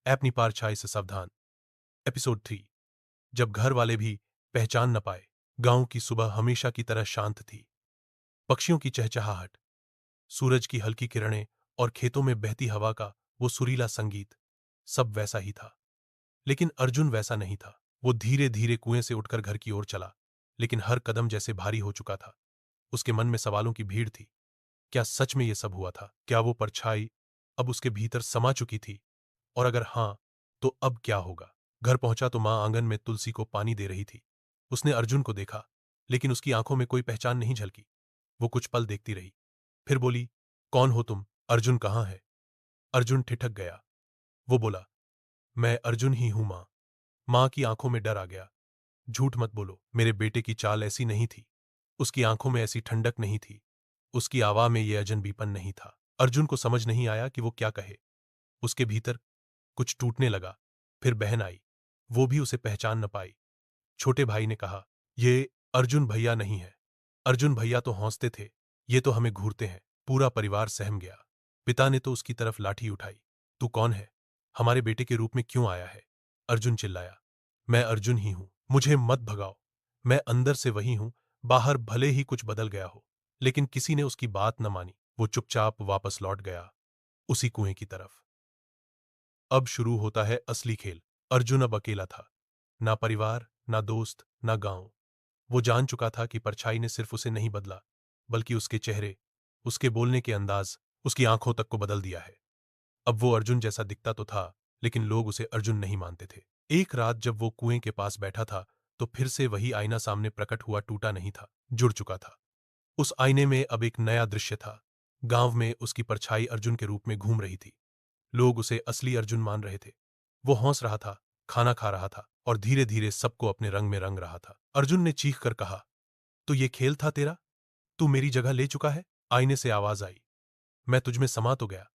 अपनी परछाई से सावधान। एपिसोड 3। जब घर वाले भी पहचान न पाए। गांव की सुबह हमेशा की तरह शांत थी। पक्षियों की चहचहाहट, सूरज की हल्की किरणें और खेतों में बहती हवा का वो सुरीला संगीत, सब वैसा ही था। लेकिन अर्जुन वैसा नहीं था। वो धीरे धीरे कुएं से उठकर घर की ओर चला, लेकिन हर कदम जैसे भारी हो चुका था। उसके मन में सवालों की भीड़ थी। क्या सच में ये सब हुआ था? क्या वो परछाई अब उसके भीतर समा चुकी थी? और अगर हां, तो अब क्या होगा? घर पहुंचा तो मां आंगन में तुलसी को पानी दे रही थी। उसने अर्जुन को देखा, लेकिन उसकी आंखों में कोई पहचान नहीं झलकी। वो कुछ पल देखती रही, फिर बोली, कौन हो तुम? अर्जुन कहाँ है? अर्जुन ठिठक गया। वो बोला, मैं अर्जुन ही हूं मां। मां की आंखों में डर आ गया। झूठ मत बोलो, मेरे बेटे की चाल ऐसी नहीं थी। उसकी आंखों में ऐसी ठंडक नहीं थी। उसकी आवाज में ये अजनबीपन नहीं था। अर्जुन को समझ नहीं आया कि वो क्या कहे। उसके भीतर कुछ टूटने लगा। फिर बहन आई। वो भी उसे पहचान न पाई। छोटे भाई ने कहा, ये अर्जुन भैया नहीं है। अर्जुन भैया तो हौंसते थे, ये तो हमें घूरते हैं। पूरा परिवार सहम गया। पिता ने तो उसकी तरफ लाठी उठाई। तू कौन है? हमारे बेटे के रूप में क्यों आया है? अर्जुन चिल्लाया, मैं अर्जुन ही हूं, मुझे मत भगाओ। मैं अंदर से वही हूं, बाहर भले ही कुछ बदल गया हो। लेकिन किसी ने उसकी बात न मानी। वो चुपचाप वापस लौट गया, उसी कुएं की तरफ। अब शुरू होता है असली खेल। अर्जुन अब अकेला था। ना परिवार, ना दोस्त, ना गांव। वो जान चुका था कि परछाई ने सिर्फ उसे नहीं बदला, बल्कि उसके चेहरे, उसके बोलने के अंदाज, उसकी आंखों तक को बदल दिया है। अब वो अर्जुन जैसा दिखता तो था, लेकिन लोग उसे अर्जुन नहीं मानते थे। एक रात जब वो कुएं के पास बैठा था, तो फिर से वही आईना सामने प्रकट हुआ, टूटा नहीं था, जुड़ चुका था। उस आईने में अब एक नया दृश्य था। गांव में उसकी परछाई अर्जुन के रूप में घूम रही थी। लोग उसे असली अर्जुन मान रहे थे। वो हंस रहा था, खाना खा रहा था और धीरे धीरे सबको अपने रंग में रंग रहा था। अर्जुन ने चीख कर कहा, तो ये खेल था तेरा? तू मेरी जगह ले चुका है? आईने से आवाज आई, मैं तुझमें समा तो गया,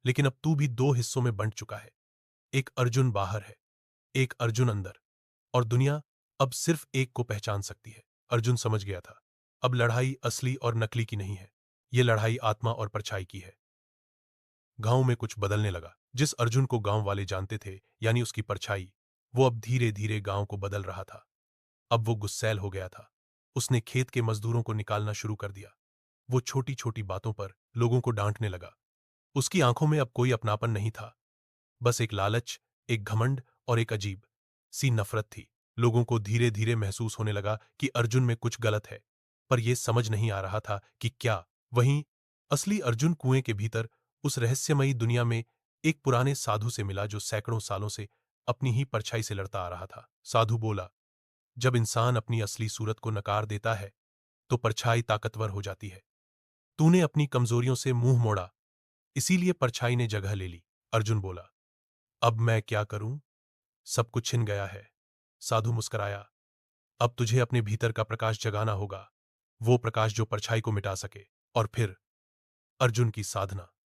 लेकिन अब तू भी दो हिस्सों में बंट चुका है। एक अर्जुन बाहर है, एक अर्जुन अंदर, और दुनिया अब सिर्फ एक को पहचान सकती है। अर्जुन समझ गया था, अब लड़ाई असली और नकली की नहीं है, ये लड़ाई आत्मा और परछाई की है। गांव में कुछ बदलने लगा। जिस अर्जुन को गांव वाले जानते थे, यानी उसकी परछाई, वो अब धीरे धीरे गांव को बदल रहा था। अब वो गुस्सैल हो गया था। उसने खेत के मजदूरों को निकालना शुरू कर दिया। वो छोटी छोटी बातों पर लोगों को डांटने लगा। उसकी आंखों में अब कोई अपनापन नहीं था, बस एक लालच, एक घमंड और एक अजीब सी नफरत थी। लोगों को धीरे धीरे महसूस होने लगा कि अर्जुन में कुछ गलत है, पर यह समझ नहीं आ रहा था कि क्या। वहीं असली अर्जुन कुएं के भीतर, उस रहस्यमयी दुनिया में, एक पुराने साधु से मिला जो सैकड़ों सालों से अपनी ही परछाई से लड़ता आ रहा था। साधु बोला, जब इंसान अपनी असली सूरत को नकार देता है, तो परछाई ताकतवर हो जाती है। तूने अपनी कमजोरियों से मुंह मोड़ा, इसीलिए परछाई ने जगह ले ली। अर्जुन बोला, अब मैं क्या करूं? सब कुछ छिन गया है। साधु मुस्कराया, अब तुझे अपने भीतर का प्रकाश जगाना होगा, वो प्रकाश जो परछाई को मिटा सके। और फिर अर्जुन की साधना।